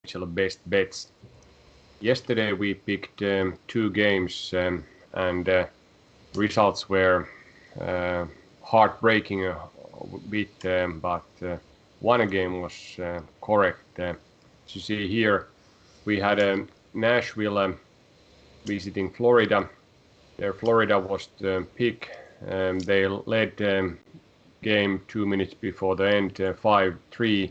NHL Best Bets. Yesterday we picked two games and results were heartbreaking a bit, but one game was correct. As you see here, we had Nashville visiting Florida. Florida was the pick. They led game 2 minutes before the end, 5-3,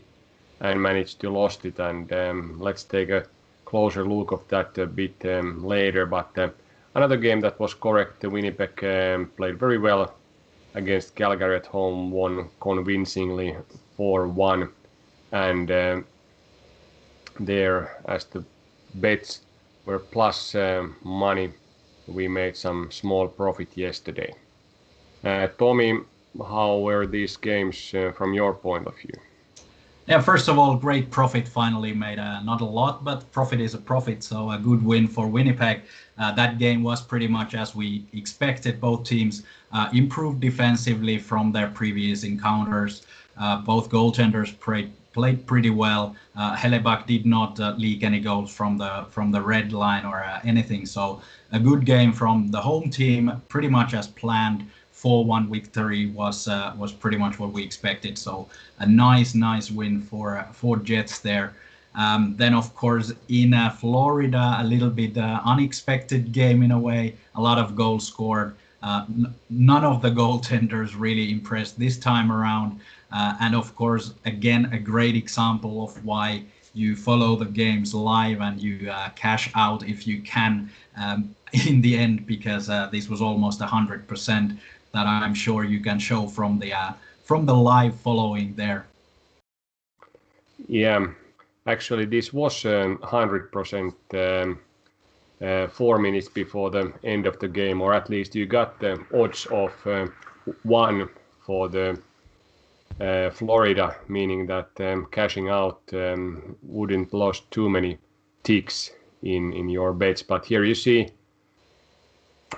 and managed to lost it. And let's take a closer look of that a bit later. But another game that was correct, Winnipeg played very well against Calgary at home, won convincingly 4-1. And there, as the bets were plus money, we made some small profit yesterday. Tommy, how were these games from your point of view? Yeah, first of all, great profit finally made. Not a lot, but profit is a profit, so a good win for Winnipeg. That game was pretty much as we expected. Both teams improved defensively from their previous encounters. Both goaltenders played pretty well. Hellebuck did not leak any goals from the red line or anything, so a good game from the home team, pretty much as planned. 4-1 victory was pretty much what we expected. So a nice win for Jets there. Then of course in Florida, a little bit unexpected game in a way. A lot of goals scored. None of the goaltenders really impressed this time around. And of course, again, a great example of why you follow the games live and you cash out if you can in the end, because this was almost 100%. That I'm sure you can show from the live following there. Yeah, actually this was 100% 4 minutes before the end of the game, or at least you got the odds of 1 for the Florida, meaning that cashing out wouldn't lost too many ticks in your bets. But here you see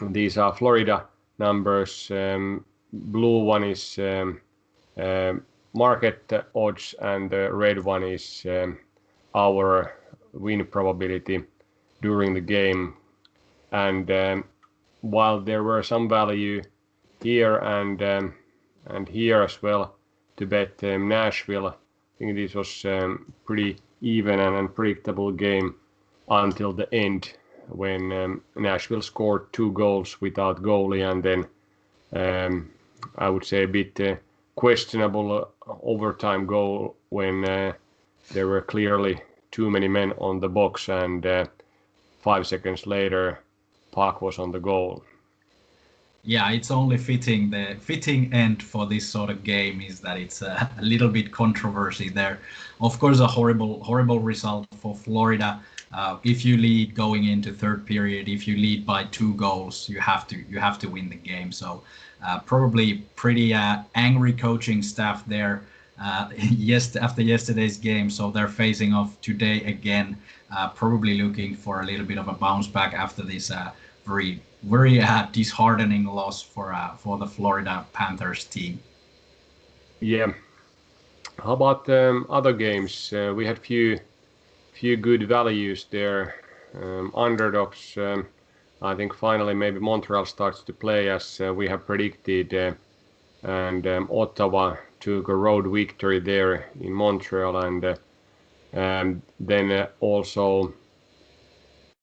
these are Florida numbers. Blue one is market odds and the red one is our win probability during the game. And while there were some value here and here as well to bet Nashville, I think this was pretty even and unpredictable game until the end, when Nashville scored 2 goals without goalie, and then I would say a bit questionable overtime goal when there were clearly too many men on the box, and 5 seconds later puck was on the goal. Yeah, it's only fitting. The fitting end for this sort of game is that it's a little bit controversy there. Of course, a horrible result for Florida. If you lead going into third period, if you lead by 2 goals, you have to win the game. So probably pretty angry coaching staff there. After yesterday's game, so they're facing off today again. Probably looking for a little bit of a bounce back after this very disheartening loss for the Florida Panthers team. Yeah. How about other games? We had few good values there. Underdogs. I think finally maybe Montreal starts to play as we have predicted, and Ottawa took a road victory there in Montreal, and then also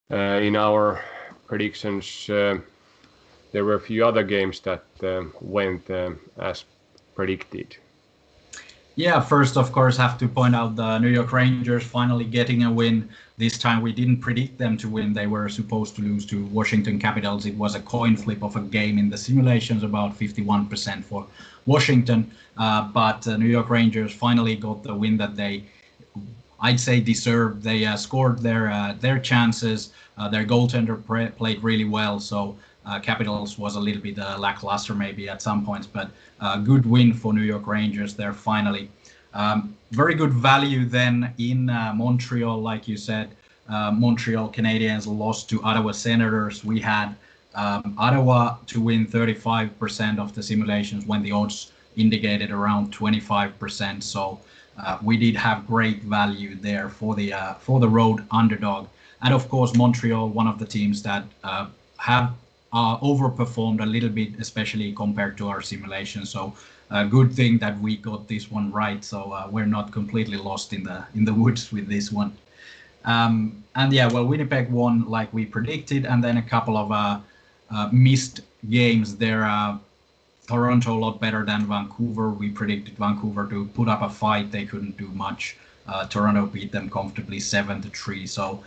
in our predictions there were a few other games that went as predicted. Yeah, first, of course, have to point out the New York Rangers finally getting a win. This time we didn't predict them to win. They were supposed to lose to Washington Capitals. It was a coin flip of a game in the simulations, about 51% for Washington. But New York Rangers finally got the win that they, I'd say, deserved. They scored their chances. Their goaltender played really well. So Capitals was a little bit lackluster maybe at some points, but good win for New York Rangers there finally. Very good value then in Montreal, like you said. Montreal Canadiens lost to Ottawa Senators. We had Ottawa to win 35% of the simulations when the odds indicated around 25%. So we did have great value there for the road underdog. And of course, Montreal, one of the teams that have overperformed a little bit, especially compared to our simulation. So good thing that we got this one right. So we're not completely lost in the woods with this one. And yeah, well, Winnipeg won like we predicted, and then a couple of missed games there. Toronto a lot better than Vancouver. We predicted Vancouver to put up a fight. They couldn't do much. Toronto beat them comfortably 7-3. So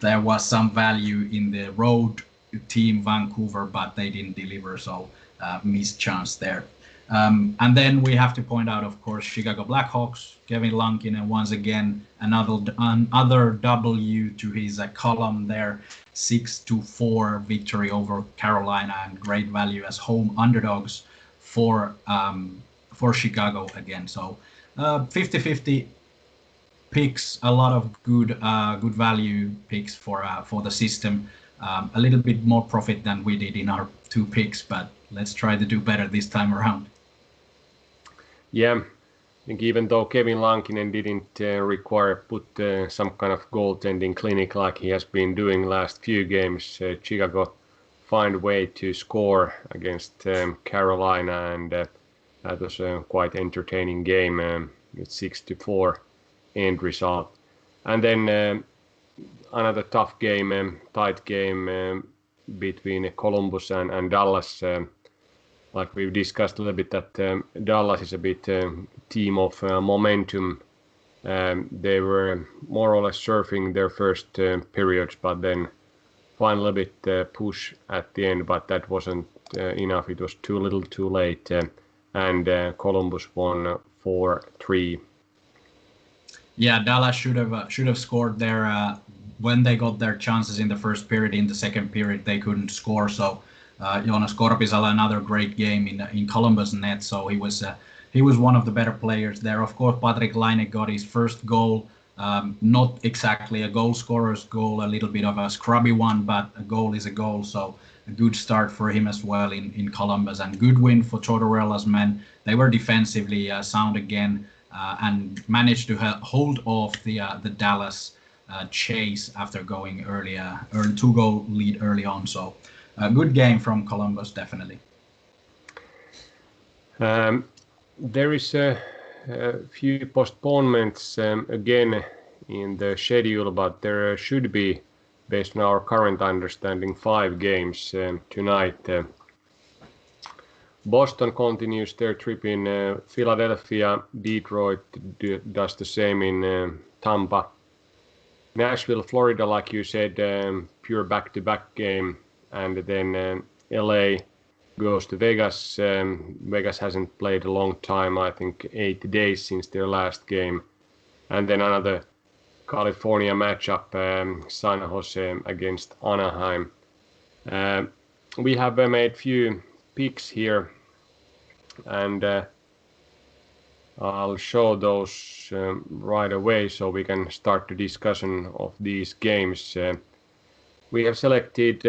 there was some value in the road team Vancouver, but they didn't deliver. So missed chance there. And then we have to point out, of course, Chicago Blackhawks. Kevin Lankinen once again another W to his column there. 6-4 victory over Carolina, and great value as home underdogs for Chicago again. So 50-50 picks, a lot of good value picks for the system. A little bit more profit than we did in our 2 picks, but let's try to do better this time around. Yeah, I think even though Kevin Lankinen didn't put some kind of goaltending clinic like he has been doing last few games, Chicago find a way to score against Carolina, and that was a quite entertaining game with 6-4 end result. And then another tough game, tight game between Columbus and Dallas. Like we've discussed a little bit, that Dallas is a bit team of momentum. They were more or less surfing their first periods, but then finally a bit push at the end, but that wasn't enough. It was too little too late, and Columbus won 4-3. Yeah, Dallas should have scored there when they got their chances in the first period. In the second period, they couldn't score. So Joonas Korpisalo, another great game in Columbus net. So he was one of the better players there. Of course, Patrick Laine got his first goal. Not exactly a goal scorer's goal, a little bit of a scrubby one, but a goal is a goal. So a good start for him as well in Columbus, and good win for Tortorella's men. They were defensively sound again and managed to hold off the Dallas chase after going early 2-goal lead early on. So a good game from Columbus, definitely. There is a few postponements again in the schedule, but there should be, based on our current understanding, 5 games tonight. Boston continues their trip in Philadelphia. Detroit does the same in Tampa. Nashville, Florida, like you said, pure back-to-back game. And then LA goes to Vegas. Vegas hasn't played a long time, I think 8 days since their last game. And then another California matchup, San Jose against Anaheim. We have made few picks here, and I'll show those right away so we can start the discussion of these games. We have selected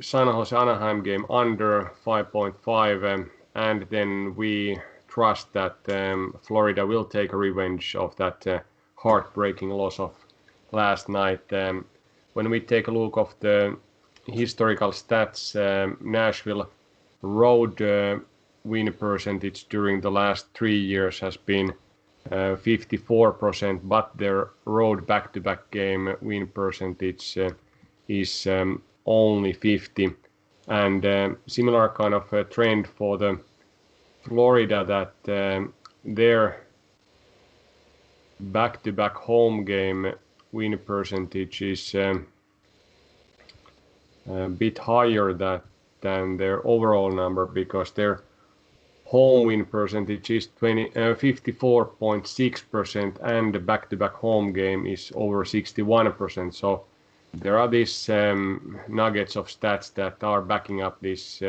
San Jose Anaheim game under 5.5, and then we trust that Florida will take a revenge of that heartbreaking loss of last night. When we take a look of the historical stats, Nashville road win percentage during the last 3 years has been 54%, but their road back-to-back game win percentage is only 50, and similar kind of a trend for the Florida, that their back-to-back home game win percentage is a bit higher than their overall number, because their home win percentage is 54.6%, and the back-to-back home game is over 61%. So there are these nuggets of stats that are backing up this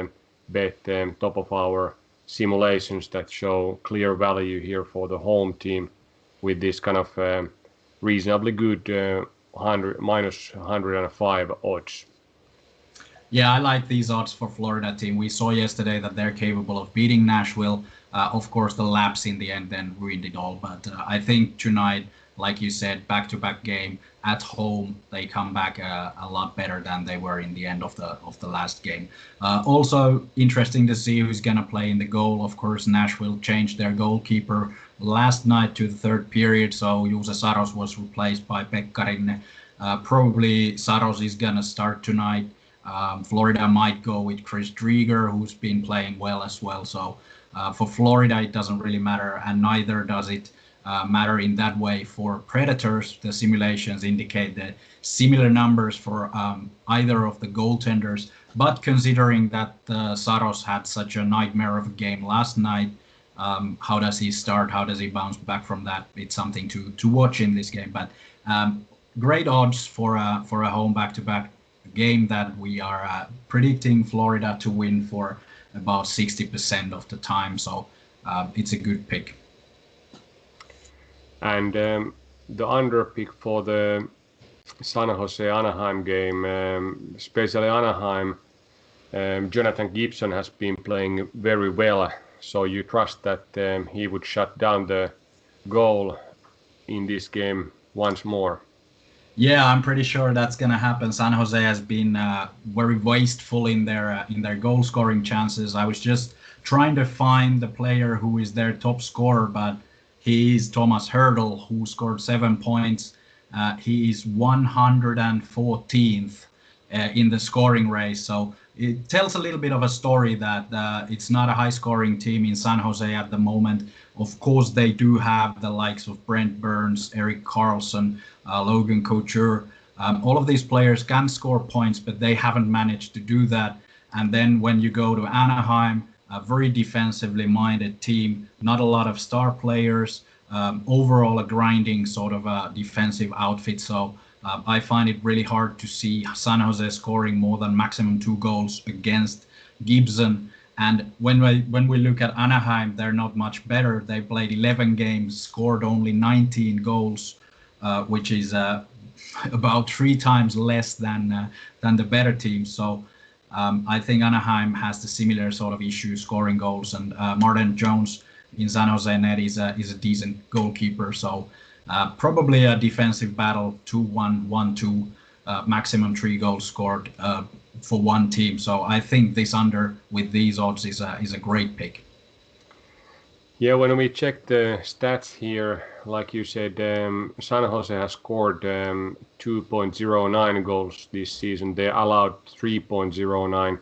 bet, top of our simulations, that show clear value here for the home team with this kind of reasonably good minus 105 odds. Yeah, I like these odds for Florida team. We saw yesterday that they're capable of beating Nashville. Of course, the lapse in the end then ruined it all. But I think tonight, like you said, back-to-back game at home, they come back a lot better than they were in the end of the last game. Also interesting to see who's gonna play in the goal. Of course, Nashville changed their goalkeeper last night to the third period, so Juuse Saros was replaced by Pekka Rinne. Probably Saros is gonna start tonight. Florida might go with Chris Drieger, who's been playing well as well. So for Florida, it doesn't really matter, and neither does it matter in that way for Predators. The simulations indicate that similar numbers for either of the goaltenders. But considering that Saros had such a nightmare of a game last night, how does he start? How does he bounce back from that? It's something to watch in this game. But great odds for a home back-to-back game that we are predicting Florida to win for about 60% of the time. So it's a good pick. And the under pick for the San Jose Anaheim game, especially Anaheim, Jonathan Gibson has been playing very well. So you trust that he would shut down the goal in this game once more? Yeah, I'm pretty sure that's gonna happen. San Jose has been very wasteful in their goal scoring chances. I was just trying to find the player who is their top scorer, but he is Thomas Hertl, who scored 7 points. He is 114th in the scoring race. So it tells a little bit of a story that it's not a high-scoring team in San Jose at the moment. Of course, they do have the likes of Brent Burns, Erik Karlsson, Logan Couture. All of these players can score points, but they haven't managed to do that. And then when you go to Anaheim, a very defensively minded team, not a lot of star players, overall a grinding sort of a defensive outfit. So I find it really hard to see San Jose scoring more than maximum 2 goals against Gibson. And when we look at Anaheim, they're not much better. They played 11 games, scored only 19 goals, which is about 3 times less than the better team. So I think Anaheim has the similar sort of issue scoring goals, and Martin Jones in San Jose net is a decent goalkeeper. So probably a defensive battle, 2-1, 1-2, maximum 3 goals scored for one team. So I think this under with these odds is a great pick. Yeah, when we check the stats here, like you said, San Jose has scored 2.09 goals this season. They allowed 3.09,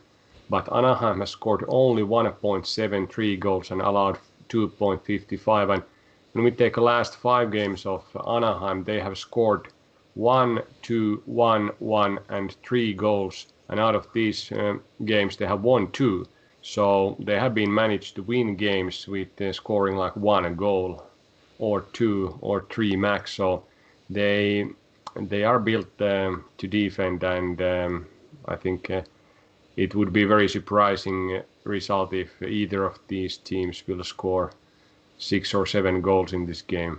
but Anaheim has scored only 1.73 goals and allowed 2.55. And when we take the last 5 games of Anaheim, they have scored 1, 2, 1, 1, and 3 goals. And out of these games, they have won 2. So they have been managed to win games with scoring like 1 goal or 2 or 3 max. So they are built to defend, and I think it would be very surprising result if either of these teams will score 6 or 7 goals in this game.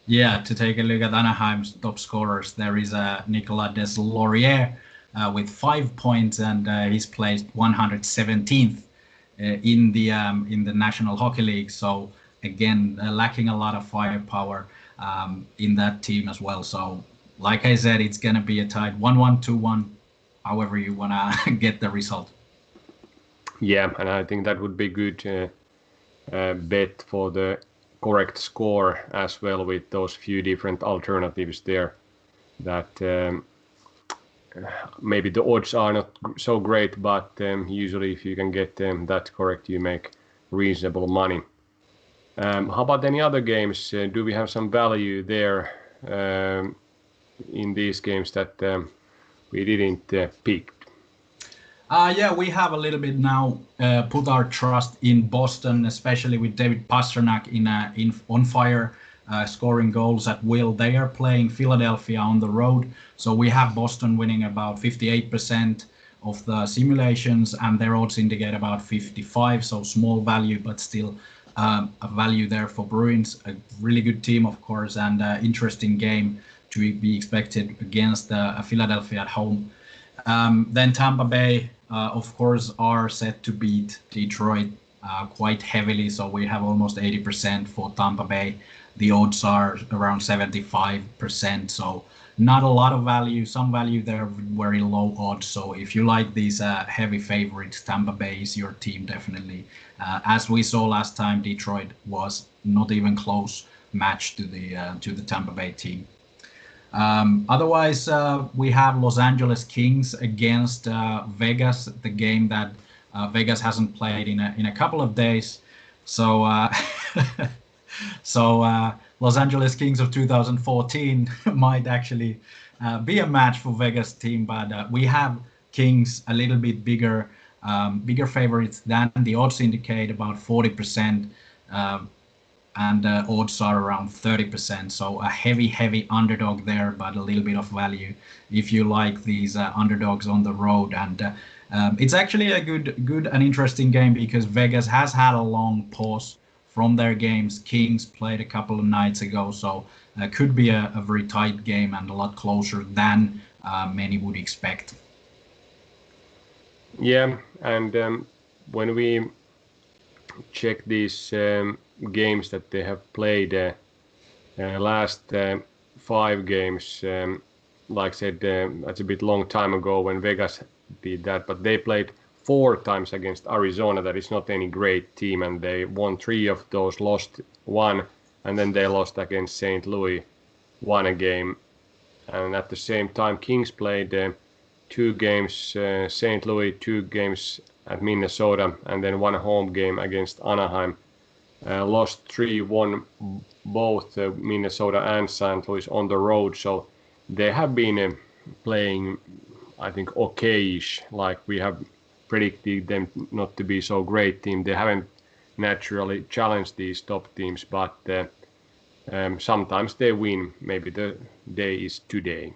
Yeah, to take a look at Anaheim's top scorers, there is Nicolas Deslauriers with 5 points, and he's placed 117th in the National Hockey League. So again, lacking a lot of firepower in that team as well. So like I said, it's gonna be a tight 1-1, 2-1, however you wanna get the result. Yeah, and I think that would be good bet for the correct score as well, with those few different alternatives there. That maybe the odds are not so great, but usually if you can get that correct, you make reasonable money. How about any other games? Do we have some value there in these games that we didn't pick? Yeah, we have a little bit now put our trust in Boston, especially with David Pastrnak on fire, scoring goals at will. They are playing Philadelphia on the road, so we have Boston winning about 58% of the simulations, and their odds indicate about 55, so small value, but still a value there for Bruins. A really good team, of course, and interesting game to be expected against Philadelphia at home. Then Tampa Bay, of course, are set to beat Detroit. quite heavily. So we have almost 80% for Tampa Bay. The odds are around 75%. So not a lot of value. Some value there, very low odds. So if you like these heavy favorites, Tampa Bay is your team definitely. As we saw last time, Detroit was not even close match to the Tampa Bay team. Otherwise, we have Los Angeles Kings against Vegas, the game that Vegas hasn't played in a couple of days. So Los Angeles Kings of 2014 might actually be a match for Vegas team, but we have Kings a little bit bigger favorites than the odds indicate, about 40%. And odds are around 30%. So a heavy underdog there, but a little bit of value if you like these underdogs on the road. And it's actually a good and interesting game because Vegas has had a long pause from their games. Kings played a couple of nights ago, so could be a very tight game and a lot closer than many would expect. Yeah, and when we check these games that they have played, last 5 games, like I said, that's a bit long time ago when Vegas did that, but they played 4 times against Arizona. That is not any great team, and they won 3 of those, lost 1, and then they lost against St. Louis, won a game. And at the same time, Kings played 2 games, St. Louis, 2 games at Minnesota, and then 1 home game against Anaheim. Lost 3, won both Minnesota and St. Louis on the road. So they have been playing, I think, okay-ish. Like we have predicted them not to be so great team. They haven't naturally challenged these top teams, but sometimes they win. Maybe the day is today.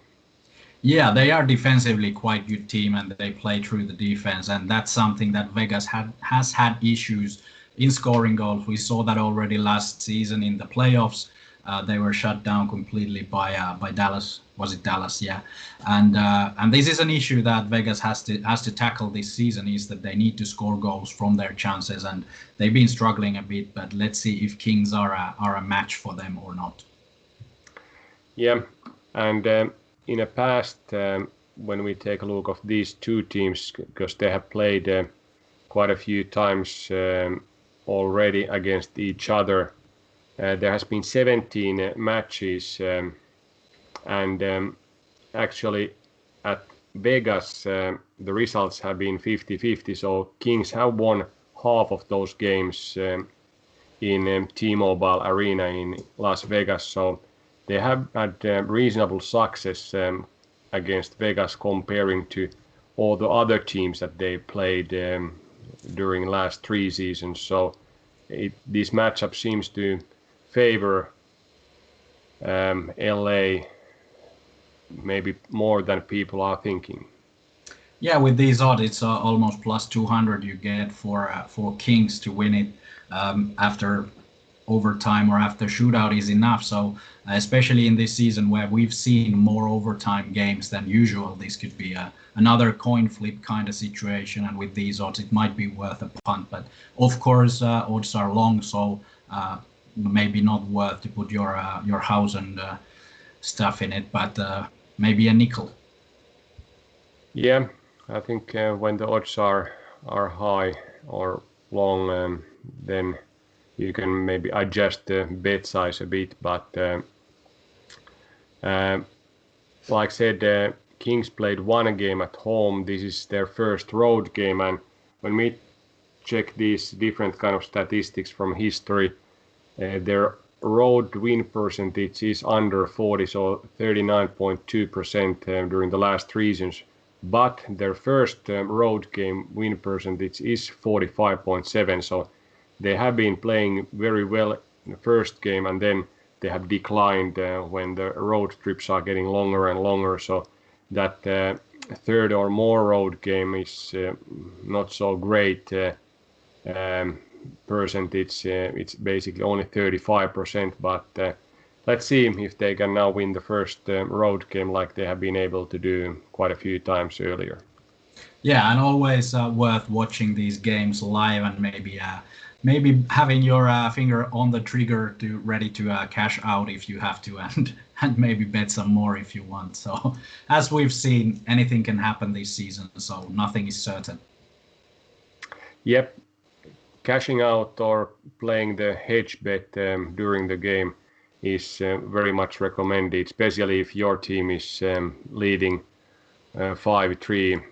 Yeah, they are defensively quite good team, and they play through the defense, and that's something that Vegas has had issues in scoring goals. We saw that already last season in the playoffs. They were shut down completely by Dallas. Was it Dallas? Yeah, and this is an issue that Vegas has to tackle this season, is that they need to score goals from their chances, and they've been struggling a bit. But let's see if Kings are a match for them or not. Yeah, and in the past, when we take a look of these 2 teams, because they have played quite a few times already against each other, there has been 17 matches, and actually at Vegas the results have been 50-50, so Kings have won half of those games in T-Mobile Arena in Las Vegas, so they have had reasonable success against Vegas comparing to all the other teams that they played during last 3 seasons. So this matchup seems to favor LA maybe more than people are thinking. Yeah, with these odds, it's almost plus 200 you get for Kings to win it after overtime or after shootout is enough. So especially in this season where we've seen more overtime games than usual, this could be another coin flip kind of situation, and with these odds it might be worth a punt. But of course odds are long, so maybe not worth to put your house and stuff in it, but maybe a nickel. Yeah, I think when the odds are high or long, then you can maybe adjust the bet size a bit, but like I said, Kings played 1 game at home. This is their first road game, and when we check these different kind of statistics from history, their road win percentage is under 40, so 39.2% during the last 3 seasons. But their first road game win percentage is 45.7, so they have been playing very well in the first game, and then they have declined when the road trips are getting longer and longer. So that 3rd or more road game is not so great percentage. It's basically only 35%, but let's see if they can now win the first road game like they have been able to do quite a few times earlier. Yeah, and always worth watching these games live and maybe having your finger on the trigger to ready to cash out if you have to and maybe bet some more if you want. So as we've seen, anything can happen this season, so nothing is certain. Yep, cashing out or playing the hedge bet during the game is very much recommended, especially if your team is leading 5-3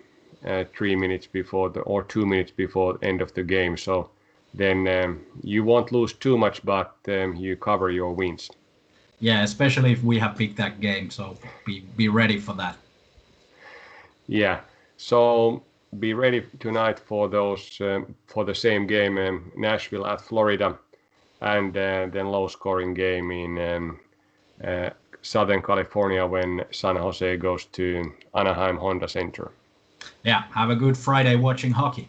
3 minutes before or 2 minutes before the end of the game. So then you won't lose too much, but you cover your wins. Yeah, especially if we have picked that game, so be ready for that. Yeah, so be ready tonight for those for the same game, Nashville at Florida, and then low-scoring game in Southern California when San Jose goes to Anaheim Honda Center. Yeah, have a good Friday watching hockey.